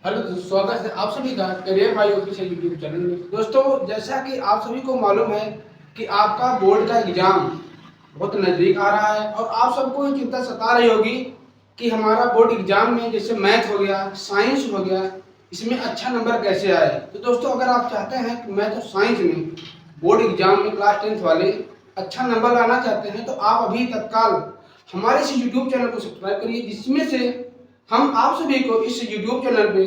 Hello दोस्तों, स्वागत है आप सभी का करियर भाई ऑफिशियल यूट्यूब चैनल में। दोस्तों, जैसा कि आप सभी को मालूम है कि आपका बोर्ड का एग्जाम बहुत नज़दीक आ रहा है और आप सबको ये चिंता सता रही होगी कि हमारा बोर्ड एग्जाम में जैसे मैथ हो गया, साइंस हो गया, इसमें अच्छा नंबर कैसे आए। तो दोस्तों, अगर आप चाहते हैं कि मैथ और साइंस में बोर्ड एग्जाम में क्लास 10th वाले अच्छा नंबर लाना चाहते हैं तो आप अभी तत्काल हमारे इस यूट्यूब चैनल को सब्सक्राइब करिए, जिसमें से हम आप सभी को इस यूट्यूब चैनल पे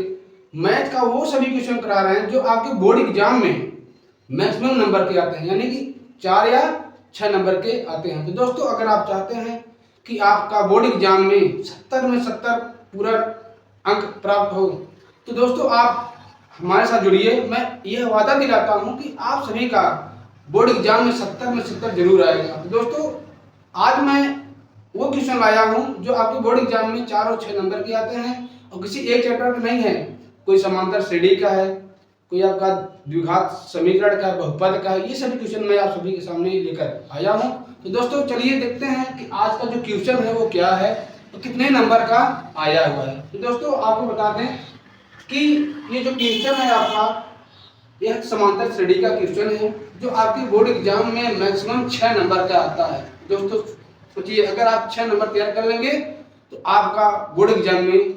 मैथ का वो सभी क्वेश्चन करा रहे हैं जो आपके बोर्ड एग्जाम में मैक्सिमम नंबर के आते हैं, यानी कि 4 या 6 नंबर के आते हैं। तो दोस्तों, अगर आप चाहते हैं कि आपका बोर्ड एग्जाम में 70 में 70 पूरा अंक प्राप्त हो तो दोस्तों आप हमारे साथ जुड़िए। मैं यह वादा दिलाता हूं कि आप सभी का बोर्ड एग्जाम में 70 में 70 जरूर आएगा। तो दोस्तों, आज मैं वो क्वेश्चन लाया हूं जो आपके बोर्ड एग्जाम में 4 और 6 नंबर के आते हैं और किसी एक चैप्टर का नहीं है। कोई समांतर श्रेणी का है, कोई आपका द्विघात समीकरण का, बहुपद का, ये सभी क्वेश्चन मैं आप सभी के सामने लेकर आया हूं। तो दोस्तों, चलिए देखते हैं कि आज का जो क्वेश्चन है वो क्या है और कितने नंबर का आया हुआ है। तो दोस्तों, आपको बता दें कि ये जो क्वेश्चन है आपका, यह समांतर श्रेणी का क्वेश्चन है जो आपके बोर्ड एग्जाम में मैक्सिमम 6 नंबर का आता है। दोस्तों सोचिए, अगर आप 6 नंबर तैयार कर लेंगे तो आपका बोर्ड एग्जाम में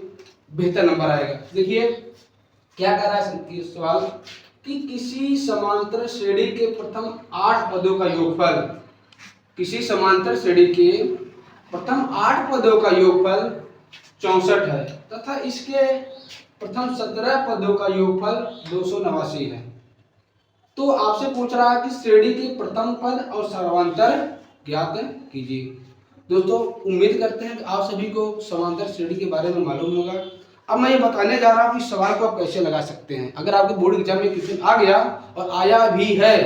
बेहतर नंबर आएगा। देखिए क्या कह रहा है सवाल कि किसी समांतर श्रेणी के प्रथम 8 पदों का योगफल, किसी समांतर श्रेणी के प्रथम 8 पदों का योगफल 64 है तथा इसके प्रथम 17 पदों का योगफल 289 है। तो आपसे पूछ रहा है कि श्रेणी के प्रथम पद और सर्वांतर ज्ञात कीजिए। दोस्तों, उम्मीद करते हैं कि आप सभी को समांतर श्रेणी के बारे में मालूम होगा। अब मैं ये बताने जा रहा हूँ कि सवाल को आप कैसे लगा सकते हैं। अगर आपके बोर्ड एग्जाम में क्वेश्चन आ गया और आया भी है,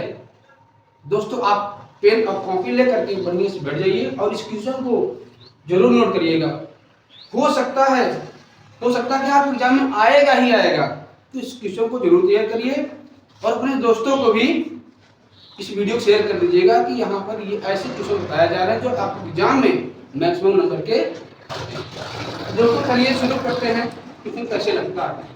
दोस्तों आप पेन और कॉपी लेकर के बढ़िया से बैठ जाइए और इस क्वेश्चन को जरूर नोट करिएगा। हो सकता है कि आप एग्जाम में आएगा ही आएगा, तो इस क्वेश्चन को जरूर तैयार करिए और अपने दोस्तों को भी इस वीडियो को शेयर कर दीजिएगा कि यहाँ पर ये ऐसे क्वेश्चन बताया जा रहा है जो आपके एग्जाम में मैक्सिमम नंबर के। दोस्तों चलिए शुरू करते हैं क्वेश्चन कैसे लगता है।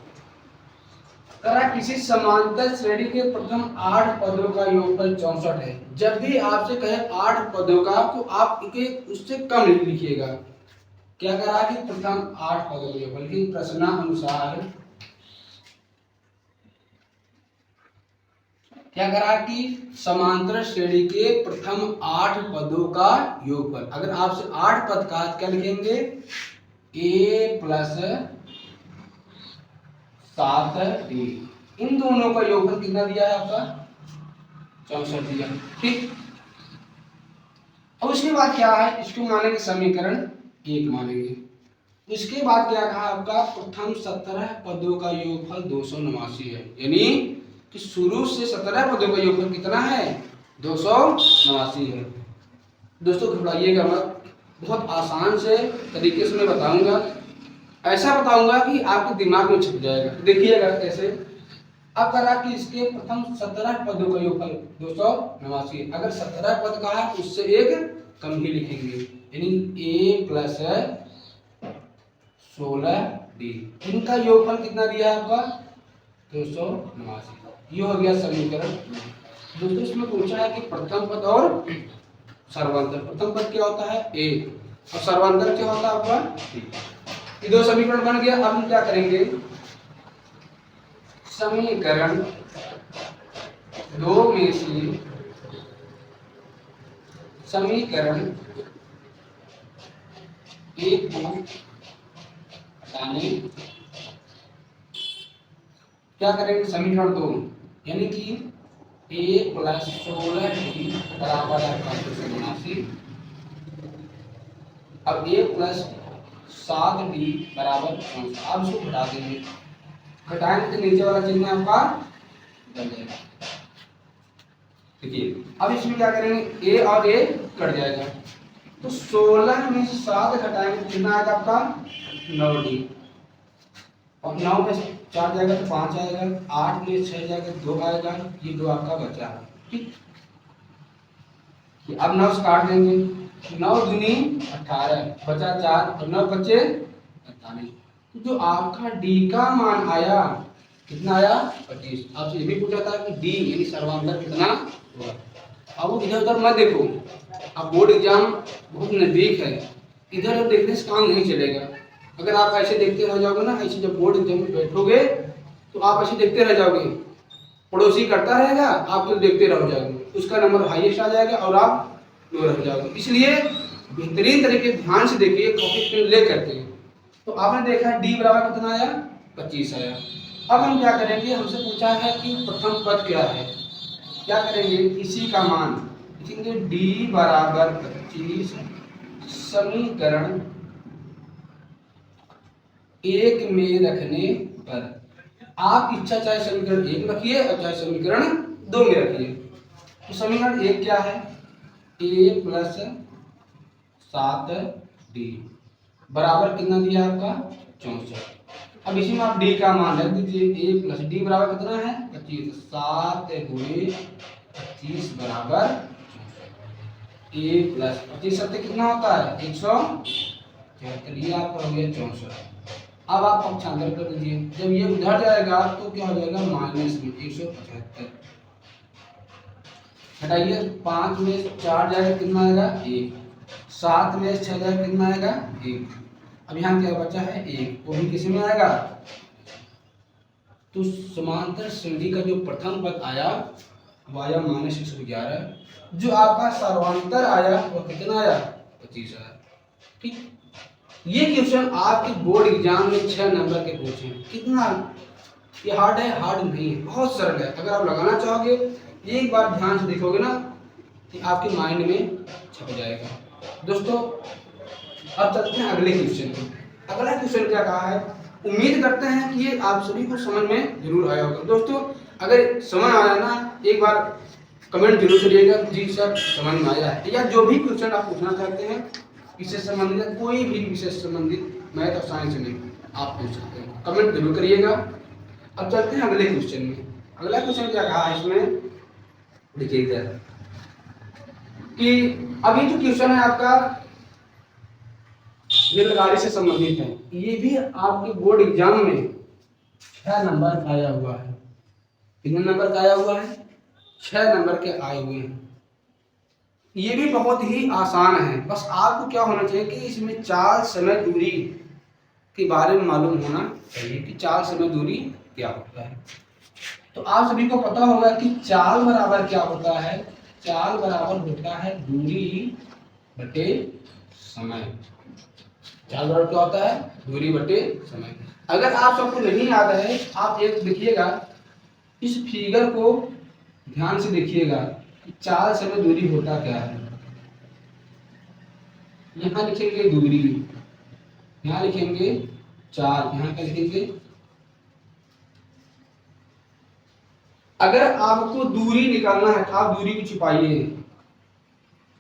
किसी समांतर श्रेणी के प्रथम 8 पदों का योगफल 64 है। जब भी आपसे कहे 8 पदों का तो आप इसे उससे कम लिखिएगा। क्या कह रहा है कि प्रथम 8 पदों का योगफल, लेकिन प्रश्नानुसार क्या कह रहा है कि समांतर श्रेणी के प्रथम 8 पदों का योगफल। अगर आपसे 8 पद का क्या लिखेंगे, a प्लस 7d, इन दोनों का योगफल कितना दिया है आपका 64 दिया। ठीक, और उसके बाद क्या है, इसको मानेंगे समीकरण 1 मानेंगे। उसके बाद क्या कहा आपका, प्रथम 17 पदों का योगफल 289 है, यानी कि शुरू से 17 पदों का योगफल कितना है 289 है। दोस्तों घबराइएगा मत, बहुत आसान से तरीके से मैं बताऊंगा, ऐसा बताऊंगा कि आपके दिमाग में छप जाएगा। देखिएगा कैसे। अब कहा कि इसके प्रथम 17 पदों का योगफल 289, अगर 17 पद का है उससे एक कम ही लिखेंगे, यानी a प्लस 16d, इनका योगफल कितना दिया है आपका 289। ये हो गया समीकरण। दोस्तों इसमें पूछा है कि प्रथम पद और सर्वांतर। प्रथम पद क्या होता है a और सर्वांतर क्या होता है आपका b। ये दो समीकरण बन गया। अब हम क्या करेंगे, समीकरण 2 में से समीकरण 1 को हटाने, क्या करेंगे समीकरण 2, यानी कि a प्लस 16d बराबर है 289। अब a प्लस 7d बराबर 64। अब इसको घटा देंगे, घटाएंगे तो नीचे वाला चिन्ह आपका बदल जाएगा। देखिए अब इसमें क्या करेंगे, a और a कट जाएगा, तो 16 में 7 घटाएंगे तो कितना आएगा आपका 9d, और 9 में 4 जाएगा तो 5 आएगा, 8 में 6 जाएगा 2 आएगा, ये 2 आपका बचा है। ठीक, अब 9 से काट देंगे, 9 दूनी 18, बचा 4 और 9 बचे 48। जो आपका डी का मान आया कितना आया 25। आपसे ये भी पूछा था कि डी यानी सर्वांतर कितना हुआ। अब वो इधर उधर मत देखो, अब बोर्ड एग्जाम बहुत नजदीक है, इधर उधर देखने से काम नहीं चलेगा। अगर आप ऐसे देखते रह जाओगे ना, ऐसे जब बोर्ड एग्जाम में बैठोगे तो आप ऐसे देखते रह जाओगे, पड़ोसी करता रहेगा आप तो देखते रह जाओगे, उसका नंबर हाईएस्ट आ जाएगा और आप लो रह जाओगे। इसलिए बेहतरीन तरीके ध्यान से देखिए, कॉपी पेन ले करके। तो आपने देखा डी बराबर कितना आया 25 आया। अब हम क्या करेंगे, हमसे पूछा है कि प्रथम पद क्या है, क्या करेंगे इसी का मान लिखेंगे डी बराबर 25 समीकरण 1 में रखने पर। आप इच्छा चाहे समीकरण 1 रखिए और चाहे समीकरण 2 में रखिए। तो समीकरण 1 क्या है, a प्लस 7d बराबर कितना दिया आपका 64। अब इसी में आप d का मान रख दीजिए, a प्लस डी बराबर कितना है 25। 7 गुणे 25 बराबर 64। a प्लस 25 सत्य कितना होता है 176, ये आपका हो गया 64। अब आप पक्षांतर कर दीजिए, जब ये उधर जाएगा तो क्या हो जाएगा माइनस में 175। हटाइए, 5 में 4 जाएगा कितना आएगा 1, 7 में 6 जाएगा कितना आएगा 1। अब यहाँ क्या बचा है 1, वो भी किसी में आएगा। तो समांतर श्रेणी का जो प्रथम पद आया वो आया -111। जो आपका सर्वांतर आया वो कितना आया 25 आया। ठीक, ये क्वेश्चन आपके बोर्ड एग्जाम में 6 नंबर के पूछे। कितना ये हार्ड है? हार्ड नहीं है, बहुत सरल है। अगर आप लगाना चाहोगे एक बार ध्यान से देखोगे ना कि आपके माइंड में छप जाएगा। दोस्तों अब चलते हैं अगले क्वेश्चन में। अगला क्वेश्चन क्या कहा है, उम्मीद करते हैं कि ये आप सभी को समझ में जरूर आया होगा। दोस्तों अगर समझ आया ना एक बार कमेंट जरूर करिएगा जी सर समझ में आया है, या जो भी क्वेश्चन आप पूछना चाहते हैं इससे संबंधित, कोई भी विषय से संबंधित मैथ और साइंस में आप पूछ सकते हैं, कमेंट जरूर करिएगा। अब चलते हैं अगले क्वेश्चन में। अगला क्वेश्चन क्या कहा है इसमें, देखिए इधर कि अभी जो क्वेश्चन है आपका रेलगाड़ी से संबंधित है, ये भी आपके बोर्ड एग्जाम में 6 नंबर का आया हुआ है। कितने नंबर का आया हुआ है 6 नंबर के आए हुए हैं। ये भी बहुत ही आसान है, बस आपको क्या होना चाहिए कि इसमें चाल समय दूरी के बारे में मालूम होना चाहिए कि चाल समय दूरी क्या होता है। तो आप सभी को पता होगा कि चाल बराबर क्या होता है, चाल बराबर होता है दूरी बटे समय। चाल बराबर क्या होता है दूरी बटे समय। अगर आप सबको नहीं याद है, आप एक देखिएगा, इस फिगर को ध्यान से देखिएगा कि चाल समय दूरी होता क्या है। यहाँ लिखेंगे दूरी, यहाँ लिखेंगे चाल, यहाँ क्या लिखेंगे। अगर आपको दूरी निकालना है तो आप दूरी को छिपाइए,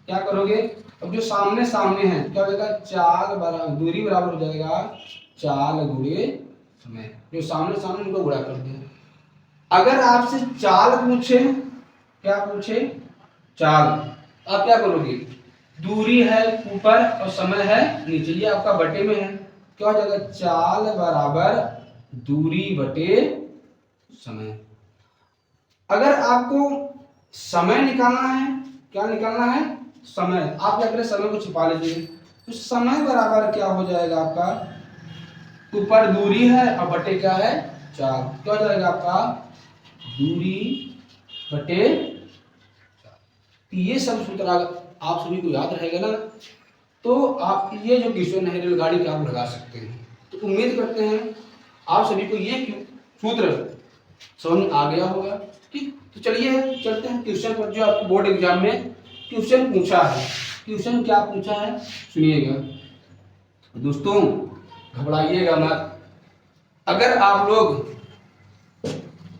क्या करोगे, अब जो सामने सामने है क्या हो जाएगा चाल बराबर दूरी बराबर हो जाएगा चाल गुणे समय। जो सामने सामने उनको गुणा कर दे। अगर आपसे चाल पूछे, क्या पूछे चाल, आप क्या करोगे, दूरी है ऊपर और समय है नीचे, ये आपका बटे में है, क्या हो जाएगा चाल बराबर दूरी बटे समय। अगर आपको समय निकालना है, क्या निकालना है समय, आप क्या करें समय को छिपा लीजिए। तो समय बराबर क्या हो जाएगा आपका, ऊपर दूरी है और बटे क्या है चाल, क्या हो जाएगा आपका दूरी बटे। ये सब सूत्र आप सभी को याद रहेगा ना, तो आप ये जो क्वेश्चन है रेलगाड़ी का आप लगा सकते हैं। तो उम्मीद करते हैं आप सभी को ये सूत्र समझ आ गया होगा। ठीक, तो चलिए चलते हैं क्वेश्चन पर जो आपको बोर्ड एग्जाम में क्वेश्चन पूछा है। क्वेश्चन क्या पूछा है सुनिएगा दोस्तों, घबराइएगा मत। अगर आप लोग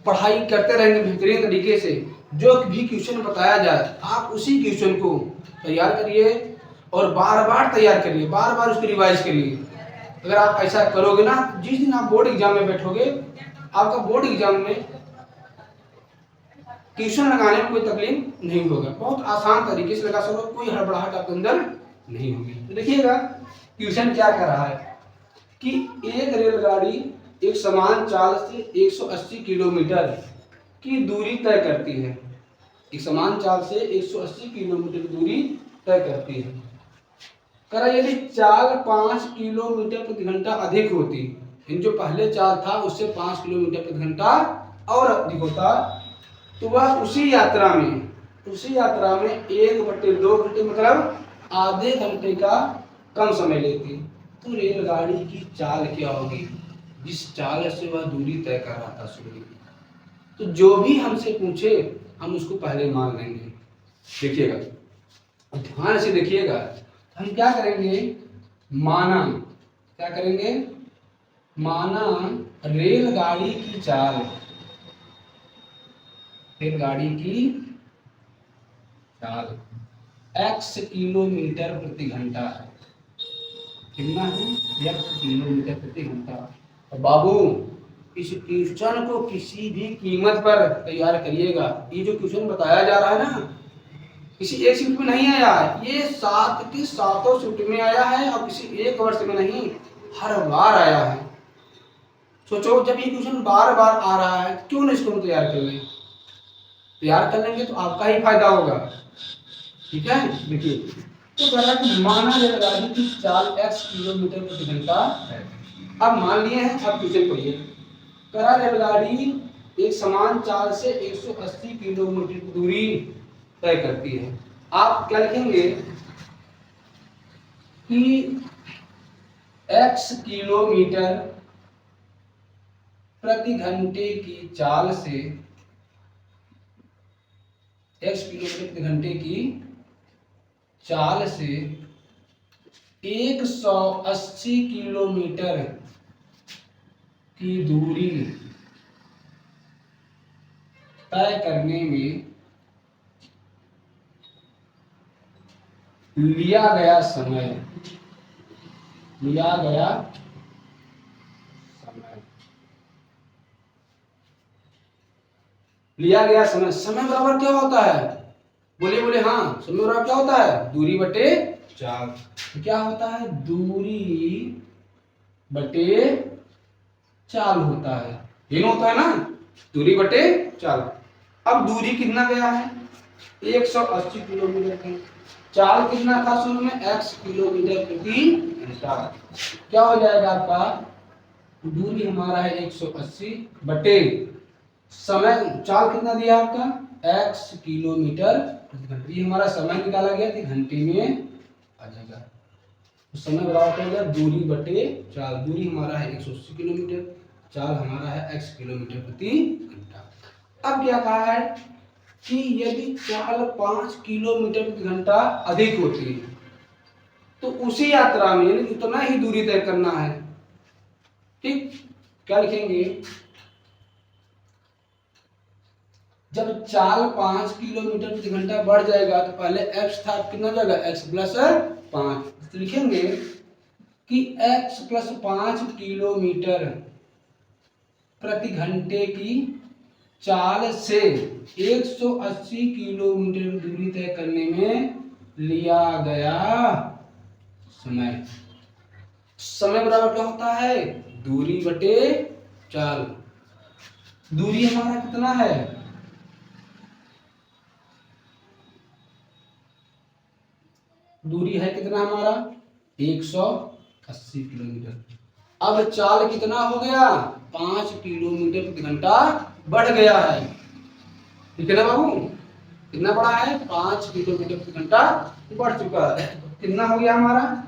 पढ़ाई करते रहेंगे बेहतरीन तरीके से, जो भी क्वेश्चन बताया जाए आप उसी क्वेश्चन को तैयार करिए और बार बार तैयार करिए, बार बार उसको रिवाइज करिए। अगर आप ऐसा करोगे ना, जिस दिन आप बोर्ड एग्जाम में बैठोगे आपका बोर्ड एग्जाम में क्वेश्चन लगाने में कोई तकलीफ नहीं होगा, बहुत आसान तरीके से लगा सको, कोई हड़बड़ाहट आपके अंदर नहीं होगी। तो देखिएगा क्वेश्चन क्या कर रहा है, कि एक रेलगाड़ी एक समान चाल से 180 किलोमीटर की दूरी तय करती है। एक समान चाल से 180 किलोमीटर की दूरी तय करती है। करा यदि चाल 5 किलोमीटर प्रति घंटा अधिक होती, इन जो पहले चाल था उससे 5 किलोमीटर प्रति घंटा और अधिक होता, तो वह उसी यात्रा में 1/2 घंटे मतलब आधे घंटे का कम समय लेती। तो रेलगाड़ी की चाल क्या होगी, जिस चाल से वह दूरी तय कर रहा था सूर्य की। तो जो भी हमसे पूछे हम उसको पहले मान लेंगे। देखिएगा, ध्यान से देखिएगा, हम क्या करेंगे, माना, क्या करेंगे, माना रेलगाड़ी की चाल, रेलगाड़ी की चाल x किलोमीटर प्रति घंटा है। कितना है, x किलोमीटर प्रति घंटा। और बाबू इस क्वेश्चन को किसी भी कीमत पर तैयार करिएगा। ये जो क्वेश्चन बताया जा रहा है ना, किसी एक शिफ्ट में नहीं आया, ये 7 की 7 शिफ्ट में आया है और किसी एक वर्ष में नहीं, हर बार आया है। सोचो, जब ये क्वेश्चन बार बार आ रहा है क्यों नहीं इसको हम तैयार कर लें। तैयार कर लेंगे तो आपका ही फायदा होगा। ठीक है, देखिए, तो कह रहा है कि माना रेलगाड़ी की चाल x किलोमीटर प्रति घंटा है। अब मान लिए हैं, अब क्वेश्चन पढ़िए। कह रहा रेलगाड़ी एक समान चाल से 180 किलोमीटर की दूरी तय करती है। आप क्या लिखेंगे कि x किलोमीटर प्रति घंटे की चाल से, x किलोमीटर प्रति घंटे की चाल से 180 किलोमीटर की दूरी तय करने में लिया गया समय, समय बराबर क्या होता है, बोले बोले हाँ, समय बराबर क्या होता है, दूरी बटे चाल। तो क्या होता है, दूरी बटे चाल होता है, ये होता है ना, दूरी बटे चाल। अब दूरी कितना गया है, 180 किलोमीटर की, चाल कितना था शुरू में, x किलोमीटर प्रति घंटा। क्या हो जाएगा आपका, दूरी हमारा है 180 बटे समय, चाल कितना दिया आपका, x किलोमीटर प्रति घंटा। ये हमारा समय निकाला गया कि घंटे में आ जाएगा। तो समय बराबर हो गया दूरी बटे चाल। दूरी हमारा है 180 किलोमीटर, चाल हमारा है x किलोमीटर प्रति घंटा। अब क्या कहा है कि यदि चाल 5 किलोमीटर प्रति घंटा अधिक होती है तो उसी यात्रा में उतना ही दूरी तय करना है। ठीक, क्या लिखेंगे, जब चाल 5 किलोमीटर प्रति घंटा बढ़ जाएगा तो पहले x था, कितना जाएगा, x प्लस 5। तो लिखेंगे कि x प्लस 5 किलोमीटर प्रति घंटे की चाल से 180 किलोमीटर दूरी तय करने में लिया गया समय। समय बराबर क्या होता है, दूरी बटे चाल। दूरी हमारा कितना है, दूरी है कितना हमारा 180 किलोमीटर। अब चाल कितना हो गया, 5 किलोमीटर प्रति घंटा बढ़ गया है। ठीक है ना बाबू, कितना बढ़ा है, 5 किलोमीटर प्रति घंटा बढ़ चुका है। कितना हो गया हमारा,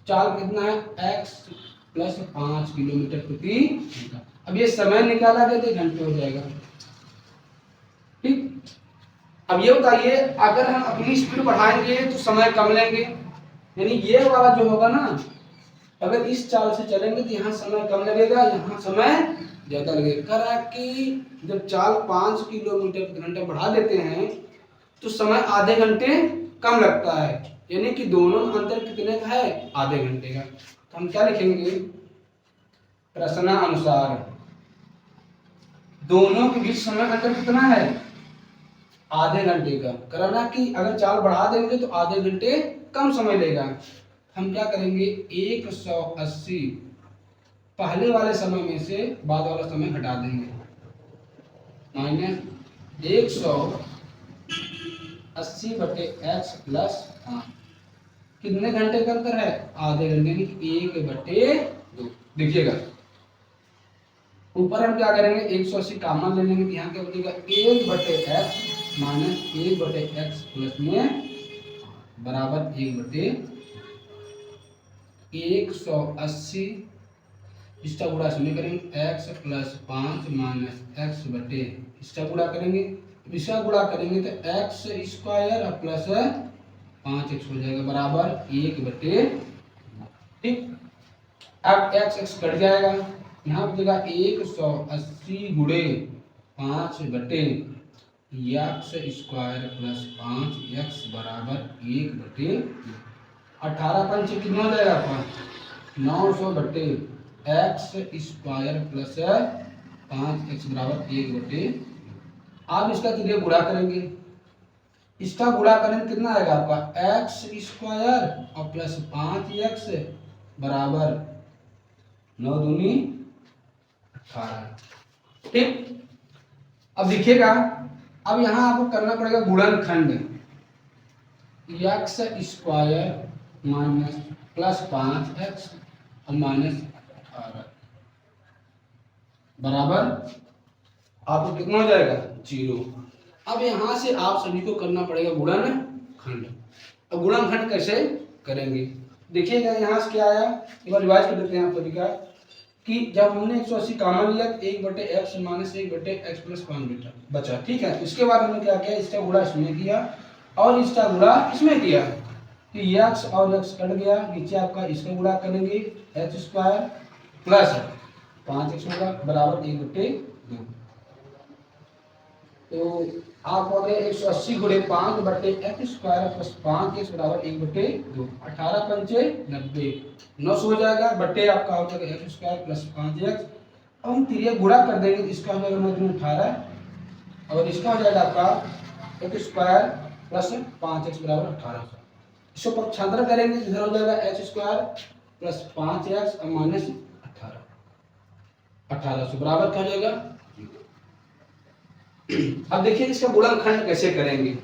चाल कितना है, x प्लस 5 किलोमीटर प्रति घंटा। अब ये समय निकाला गया तो घंटे हो जाएगा। ठीक, अब ये बताइए, अगर हम अपनी स्पीड बढ़ाएंगे तो समय कम लेंगे, यानी ये वाला जो होगा ना, अगर इस चाल से चलेंगे तो यहाँ समय कम लगेगा, यहाँ समय ज्यादा लगेगा। करा कि जब चाल 5 किलोमीटर प्रति घंटा बढ़ा देते हैं तो समय आधे घंटे कम लगता है, यानी कि दोनों में अंतर कितने का है, आधे घंटे का। तो हम क्या लिखेंगे, प्रश्नानुसार दोनों के बीच समय अंतर कितना है, आधे घंटे का। कराना कि अगर चाल बढ़ा देंगे तो आधे घंटे कम समय लेगा। हम क्या करेंगे, 180 पहले वाले समय में से बाद वाला समय घटा देंगे। माइनस 180/x प्लस 5 कितने घंटे का अंतर है? आधे घंटे, यानी 1/2। देखिएगा ऊपर हम क्या करेंगे, 180 कॉमन ले लेंगे, यहाँ क्या बचेगा 1/x माइनस 1/x प्लस में बराबर 1/180। इसका गुणा इसमें करेंगे x प्लस 5 माइनस x बटे इसका गुणा करेंगे, इसका गुणा करेंगे तो x स्क्वायर प्लस 5x हो जाएगा बराबर 1/। ठीक, अब x कट जाएगा, यहाँ पर देगा 180 गुणे 5 बटे x स्क्वायर प्लस 5x बराबर 1/। 18 पंच कितना हो जाएगा आपका 900 बटे x स्क्वायर प्लस 5x बराबर 1/। आप इसका कितने गुणा करेंगे, इसका गुणा करेंगे कितना आएगा आपका x स्क्वायर और प्लस 5x बराबर 9 दूनी 18। ठीक, अब देखिएगा, अब यहाँ आपको करना पड़ेगा गुणनखंड, x square minus plus 5x और माइनस 18 बराबर आपको कितना हो जाएगा 0। अब यहाँ से आप सभी को करना पड़ेगा गुणनखंड। अब गुणनखंड कैसे करेंगे, देखिएगा यहाँ से क्या आया, एक बार रिवाइज कर देते हैं आप सभी का कि जब हमने 180 कॉमन लिया 1/x माइनस 1/x प्लस 5 बचा। ठीक है, इसके बाद हमने क्या किया, इसका गुणा इसमें किया और इसका गुणा इसमें किया, तो x और x कट गया, नीचे आपका इसका गुणा करेंगे x स्क्वायर प्लस 5x होगा बराबर 1/2। तो आप हो गए 180 गुणे 5/x स्क्वायर प्लस 5x बराबर 1/2। 18 पंचे 90, 900 हो जाएगा, बट्टे आपका हो जाएगा x स्क्वायर प्लस 5x। अब हम तिरिया गुणा कर देंगे, इसका हो जाएगा 18 और इसका हो जाएगा आपका x स्क्वायर प्लस 5x बराबर 18। इसको पक्षांतर करेंगे, इधर हो जाएगा x स्क्वायर प्लस 5x और माइनस 1800 बराबर क्या हो जाएगा। अब देखिए इसका गुणनखंड कैसे करेंगे,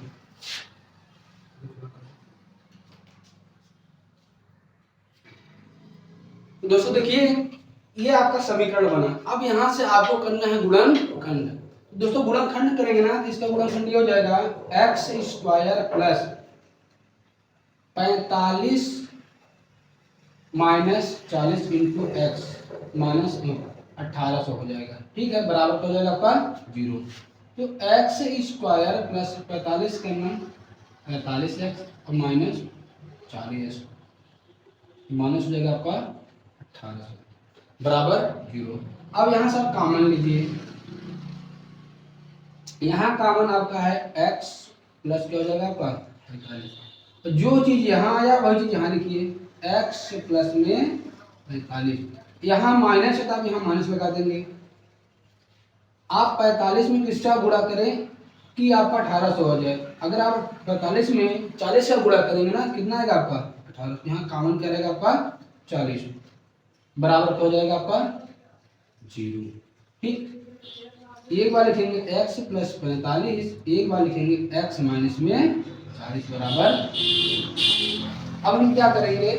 दोस्तों देखिए ये आपका समीकरण बना। अब यहां से आपको करना है गुणनखंड। दोस्तों गुणनखंड करेंगे ना तो इसका गुणनखंड ये हो जाएगा x square plus 45 minus 40 into x minus 1800 हो जाएगा। ठीक है, बराबर हो जाएगा आपका 0। तो x स्क्वायर प्लस 45 करना 45x और माइनस 40x माइनस हो जाएगा आपका 1800 बराबर 0। अब यहाँ से आप कॉमन लीजिए, यहाँ कॉमन आपका है x प्लस क्या हो जाएगा आपका 45। तो जो चीज यहाँ आया वही चीज यहाँ लिखिए, x प्लस में 45, यहाँ माइनस है तो आप यहाँ माइनस लगा देंगे। आप 45 में किसका गुणा करें कि आपका 1800 हो जाए। अगर आप 45 में 40 का गुणा करेंगे ना कितना आएगा आपका 1800, यहाँ कॉमन क्या रहेगा आपका 40 बराबर क्या हो जाएगा आपका 0। ठीक, एक बार लिखेंगे x प्लस 45, एक बार लिखेंगे x माइनस में 40 बराबर। अब हम क्या करेंगे,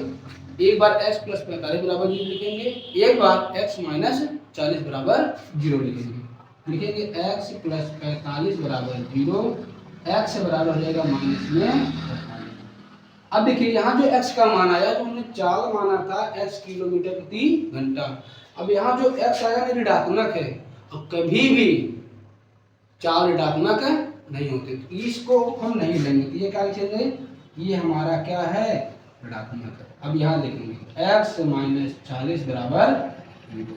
एक बार x प्लस 45 बराबर 0 लिखेंगे, एक बार x माइनस 40 बराबर 0 लिखेंगे। लिखेंगे x प्लस 45 बराबर 0, x बराबर हो जाएगा माइनस में 45। अब देखिए यहाँ जो x का मान आया, जो हमने चाल माना था x किलोमीटर प्रति घंटा, अब यहाँ जो x आया ना ऋणात्मक है, और कभी भी चाल ऋणात्मक नहीं होते, तो इसको हम नहीं लेंगे, तो ये क्या लिखेंगे, ये हमारा क्या है ऋणात्मक है। अब यहाँ देखेंगे x माइनस 40 बराबर 0,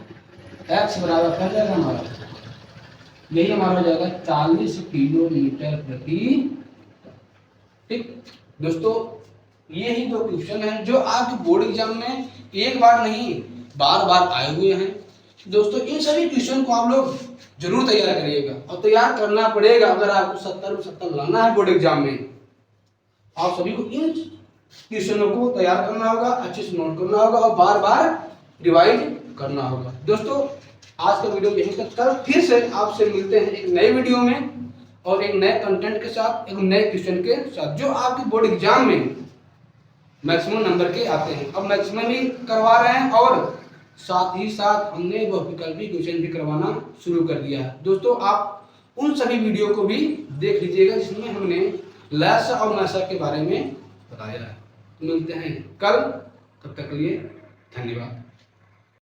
x बराबर क्या जाएगा हमारा, यही हमारा हो जाएगा 40 किलोमीटर प्रति। ठीक दोस्तों, ये ही दो क्वेश्चन हैं जो आपके बोर्ड एग्जाम में एक बार नहीं बार बार आए हुए हैं। दोस्तों इन सभी क्वेश्चन को आप लोग जरूर तैयार करिएगा, और तैयार करना पड़ेगा। अगर आपको 70 लाना है बोर्ड एग्जाम में, आप सभी को इन क्वेश्चनों को तैयार करना होगा, अच्छे से नोट करना होगा और बार बार रिवाइज करना होगा। दोस्तों आज का वीडियो यहीं तक, कल फिर से आपसे मिलते हैं एक नए वीडियो में और एक नए कंटेंट के साथ, एक नए क्वेश्चन के साथ जो आपकी बोर्ड एग्जाम में मैक्सिमम नंबर के आते हैं। अब मैक्सिमम ही करवा रहे हैं और साथ ही साथ हमने बहुविकल्पी क्वेश्चन भी करवाना शुरू कर दिया है। दोस्तों आप उन सभी वीडियो को भी देख लीजिएगा जिसमें हमने लैसा और मैसा के बारे में बताया है। मिलते हैं कल, तब तक के लिए धन्यवाद।